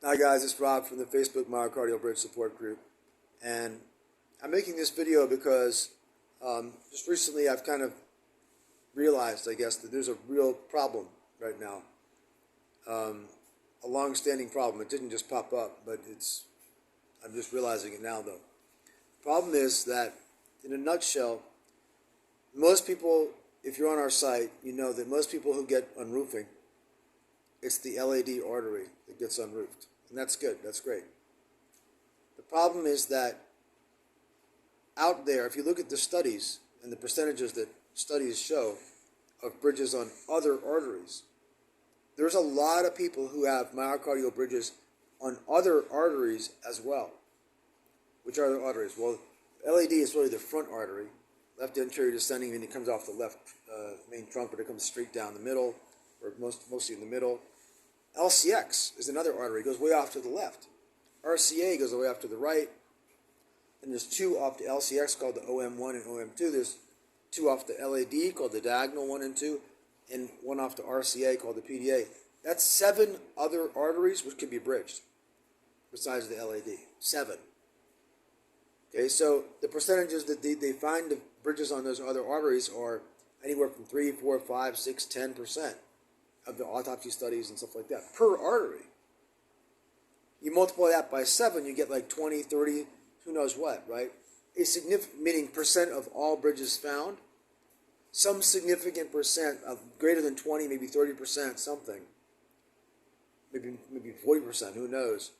Hi guys, it's Rob from the Facebook Myocardial Bridge Support Group, and I'm making this video because just recently I've kind of realized, I guess, that there's a real problem right now, a long-standing problem. It didn't just pop up, but I'm just realizing it now though. The problem is that, in a nutshell, most people, if you're on our site, you know that most people who get unroofing, it's the LAD artery that gets unroofed. And that's good, that's great. The problem is that out there, if you look at the studies and the percentages that studies show of bridges on other arteries, there's a lot of people who have myocardial bridges on other arteries as well. Which are the arteries? Well, LAD is really the front artery, left anterior descending, and it comes off the left main trunk, but it comes straight down the middle, or mostly in the middle. LCX is another artery, it goes way off to the left. RCA goes way off to the right. And there's two off the LCX called the OM1 and OM2. There's two off the LAD called the diagonal 1 and 2, and one off the RCA called the PDA. That's 7 other arteries which can be bridged besides the LAD. 7. Okay, so the percentages that they find the bridges on those other arteries are anywhere from 3, 4, 5, 6, 10% of the autopsy studies and stuff like that per artery. You multiply that by 7, you get like 20, 30, who knows what, right? A significant, meaning percent of all bridges found, some significant percent of greater than 20, maybe 30%, something, maybe 40%, who knows,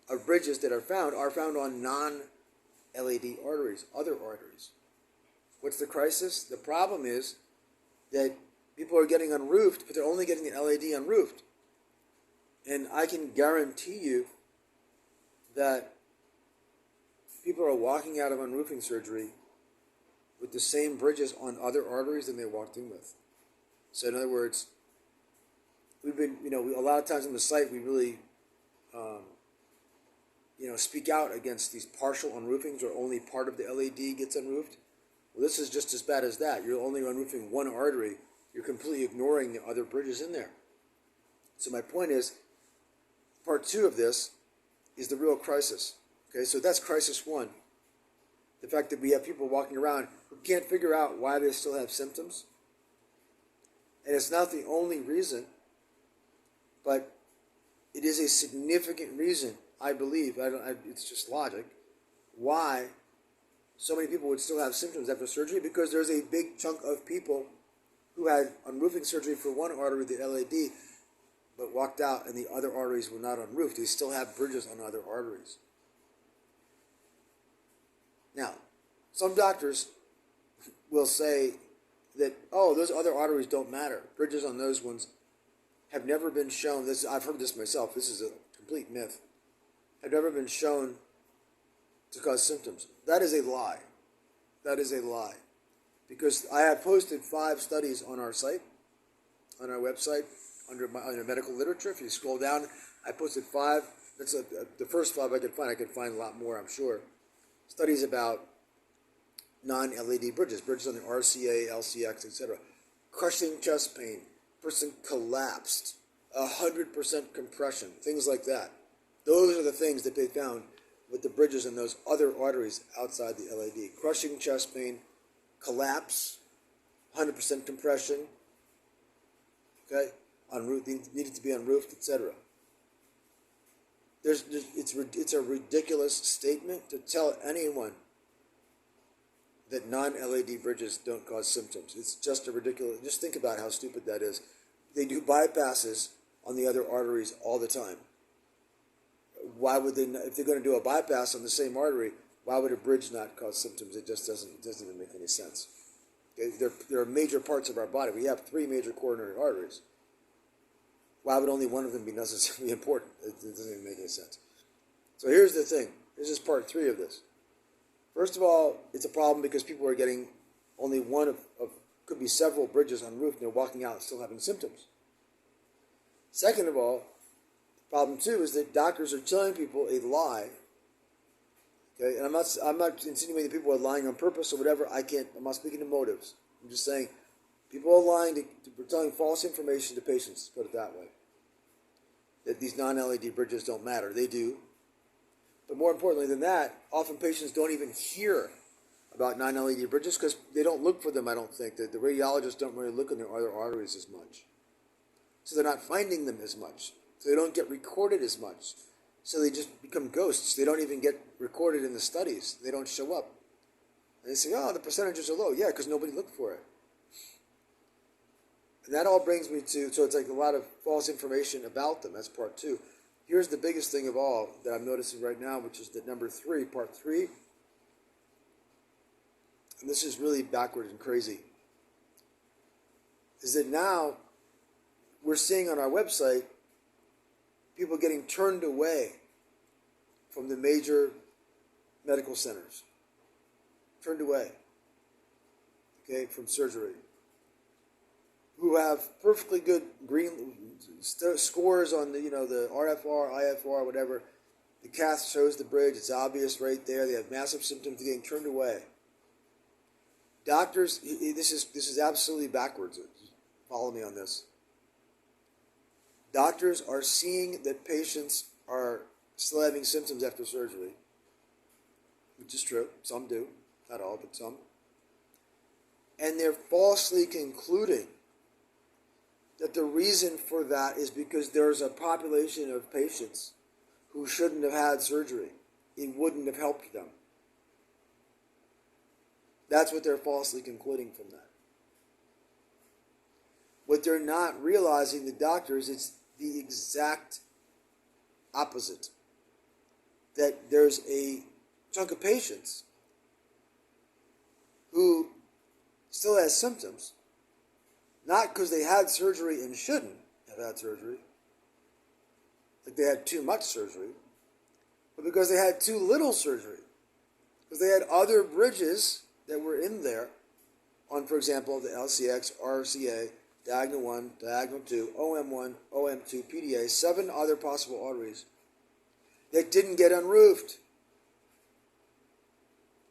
of bridges that are found on non-LAD arteries, other arteries. What's the crisis? The problem is that people are getting unroofed, but they're only getting the LAD unroofed. And I can guarantee you that people are walking out of unroofing surgery with the same bridges on other arteries than they walked in with. So in other words, we've been, a lot of times on the site we really, speak out against these partial unroofings where only part of the LAD gets unroofed. Well, this is just as bad as that. You're only unroofing one artery. You're completely ignoring the other bridges in there. So my point is, part 2 of this is the real crisis. Okay, so that's crisis 1. The fact that we have people walking around who can't figure out why they still have symptoms. And it's not the only reason, but it is a significant reason, I believe, it's just logic, why so many people would still have symptoms after surgery, because there's a big chunk of people who had unroofing surgery for one artery, the LAD, but walked out and the other arteries were not unroofed. They still have bridges on other arteries. Now, some doctors will say that, oh, those other arteries don't matter. Bridges on those ones have never been shown. I've heard this myself. This is a complete myth. Have never been shown to cause symptoms. That is a lie. That is a lie. Because I have posted 5 studies on our site, on our website, under medical literature. If you scroll down, I posted 5. That's the first 5 I could find. I could find a lot more, I'm sure. Studies about non-LAD bridges on the RCA, LCX, etc. Crushing chest pain, person collapsed, 100% compression, things like that. Those are the things that they found with the bridges in those other arteries outside the LAD. Crushing chest pain, collapse, 100% compression, okay, needed to be unroofed, etc. It's a ridiculous statement to tell anyone that non-LAD bridges don't cause symptoms. It's just a ridiculous. Just think about how stupid that is. They do bypasses on the other arteries all the time. Why would they? If they're going to do a bypass on the same artery, why would a bridge not cause symptoms? It just doesn't even make any sense. Okay? There are major parts of our body. We have 3 major coronary arteries. Why would only one of them be necessarily important? It doesn't even make any sense. So here's the thing. This is part 3 of this. First of all, it's a problem because people are getting only one of could be several bridges unroofed, and they're walking out still having symptoms. Second of all, problem 2 is that doctors are telling people a lie. Okay, and I'm not insinuating that people are lying on purpose or whatever. I'm not speaking to motives. I'm just saying people are lying, telling false information to patients, put it that way. That that these non-LED bridges don't matter. They do. But more importantly than that, often patients don't even hear about non-LED bridges because they don't look for them, I don't think. The radiologists don't really look in their other arteries as much. So they're not finding them as much. So they don't get recorded as much. So they just become ghosts. They don't even get recorded in the studies. They don't show up. And they say, oh, the percentages are low. Yeah, because nobody looked for it. And that all brings me to, so it's like a lot of false information about them. That's part two. Here's the biggest thing of all that I'm noticing right now, which is that number three, part three. And this is really backward and crazy. Is that now we're seeing on our website people getting turned away from the major medical centers. Turned away, okay, from surgery. Who have perfectly good green scores on the, the RFR, IFR, whatever. The cath shows the bridge. It's obvious right there. They have massive symptoms. They're getting turned away. Doctors, this is absolutely backwards. Follow me on this. Doctors are seeing that patients are still having symptoms after surgery, which is true. Some do. Not all, but some. And they're falsely concluding that the reason for that is because there's a population of patients who shouldn't have had surgery. It wouldn't have helped them. That's what they're falsely concluding from that. What they're not realizing, the doctors, it's the exact opposite. That there's a chunk of patients who still has symptoms, not because they had surgery and shouldn't have had surgery, like they had too much surgery, but because they had too little surgery, because they had other bridges that were in there on, for example, the LCX, RCA, Diagonal 1, Diagonal 2, OM1, OM2, PDA, 7 other possible arteries that didn't get unroofed.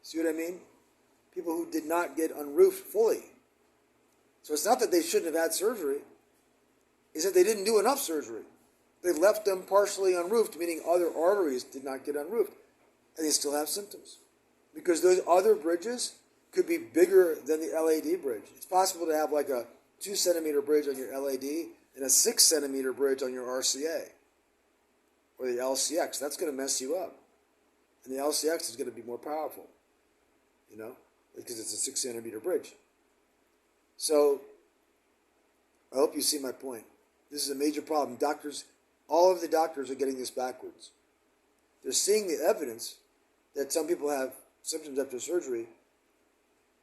See what I mean? People who did not get unroofed fully. So it's not that they shouldn't have had surgery. It's that they didn't do enough surgery. They left them partially unroofed, meaning other arteries did not get unroofed. And they still have symptoms. Because those other bridges could be bigger than the LAD bridge. It's possible to have like a 2-centimeter bridge on your LAD and a 6-centimeter bridge on your RCA or the LCX. That's going to mess you up. And the LCX is going to be more powerful, because it's a 6-centimeter bridge. So I hope you see my point. This is a major problem. All of the doctors are getting this backwards. They're seeing the evidence that some people have symptoms after surgery,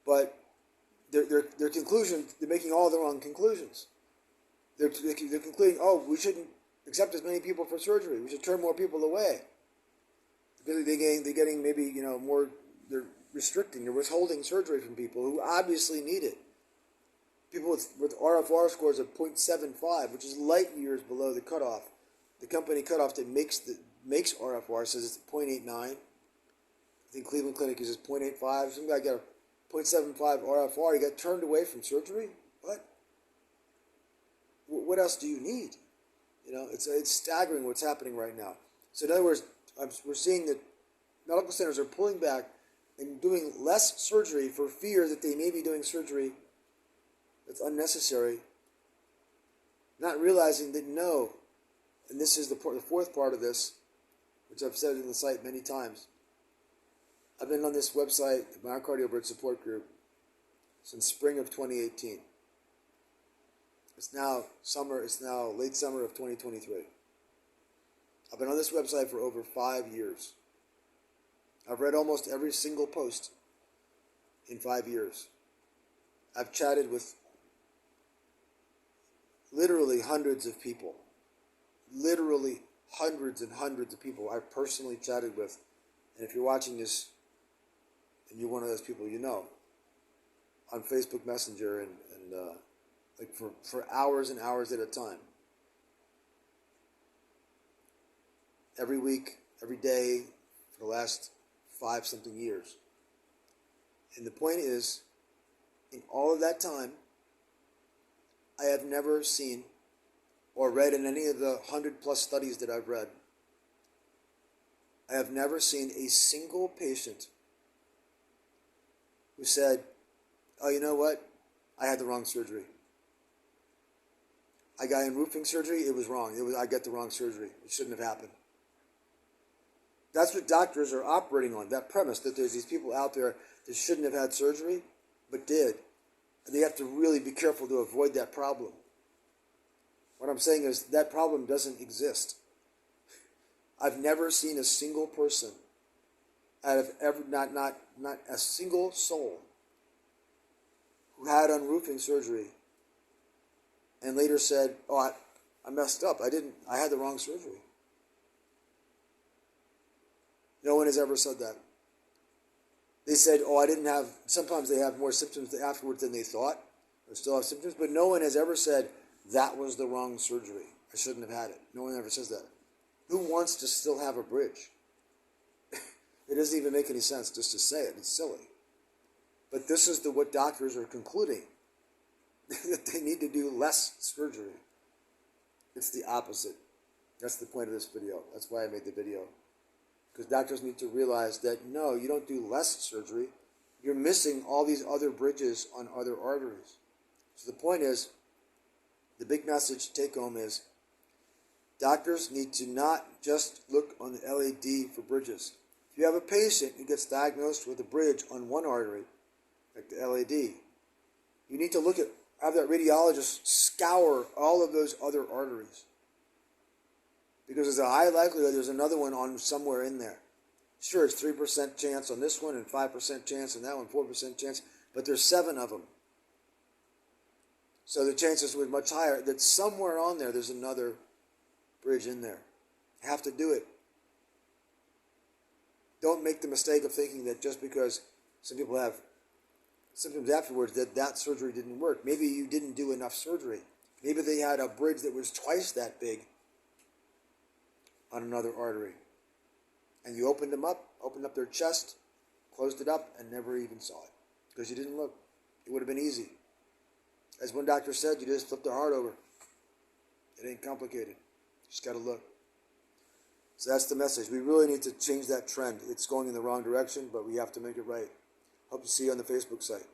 but their conclusions, they're making all the wrong conclusions. They're concluding, we shouldn't accept as many people for surgery. We should turn more people away. Because they're getting maybe, more, they're restricting, they're withholding surgery from people who obviously need it. People with RFR scores of 0.75, which is light years below the cutoff. The company cutoff that makes RFR says it's 0.89. I think Cleveland Clinic uses 0.85. Some guy got a 0.75 RFR. He got turned away from surgery? What? What else do you need? It's staggering what's happening right now. So in other words, we're seeing that medical centers are pulling back and doing less surgery for fear that they may be doing surgery that's unnecessary, not realizing that no, and this is the fourth part of this, which I've said in the site many times. I've been on this website, the Myocardial Bridge Support Group, since spring of 2018. It's now late summer of 2023. I've been on this website for over 5 years. I've read almost every single post in 5 years. I've chatted with literally hundreds of people. Literally hundreds and hundreds of people I've personally chatted with. And if you're watching this and you're one of those people on Facebook Messenger and for hours and hours at a time. Every week, every day, for the last 5-something years. And the point is, in all of that time, I have never seen or read in any of the 100+ studies that I've read, I have never seen a single patient who said, oh, you know what? I had the wrong surgery. I got in roofing surgery, it was wrong. I got the wrong surgery. It shouldn't have happened. That's what doctors are operating on, that premise that there's these people out there that shouldn't have had surgery, but did. And they have to really be careful to avoid that problem. What I'm saying is that problem doesn't exist. I've never seen a single person out of not a single soul who had unroofing surgery and later said, oh, I messed up. I had the wrong surgery. No one has ever said that. They said, oh, sometimes they have more symptoms afterwards than they thought, or still have symptoms, but no one has ever said, that was the wrong surgery. I shouldn't have had it. No one ever says that. Who wants to still have a bridge? It doesn't even make any sense just to say it. It's silly. But this is what doctors are concluding, that they need to do less surgery. It's the opposite. That's the point of this video. That's why I made the video. Because doctors need to realize that, no, you don't do less surgery. You're missing all these other bridges on other arteries. So the point is, the big message take home is, doctors need to not just look on the LAD for bridges. If you have a patient who gets diagnosed with a bridge on one artery, like the LAD, you need to have that radiologist scour all of those other arteries. Because there's a high likelihood there's another one on somewhere in there. Sure, it's 3% chance on this one and 5% chance on that one, 4% chance, but there's 7 of them. So the chances were much higher that somewhere on there there's another bridge in there. You have to do it. Don't make the mistake of thinking that just because some people have symptoms afterwards that surgery didn't work. Maybe you didn't do enough surgery. Maybe they had a bridge that was twice that big on another artery. And you opened up their chest, closed it up, and never even saw it. Because you didn't look. It would have been easy. As one doctor said, you just flip the heart over. It ain't complicated. You just got to look. So that's the message. We really need to change that trend. It's going in the wrong direction, but we have to make it right. Hope to see you on the Facebook site.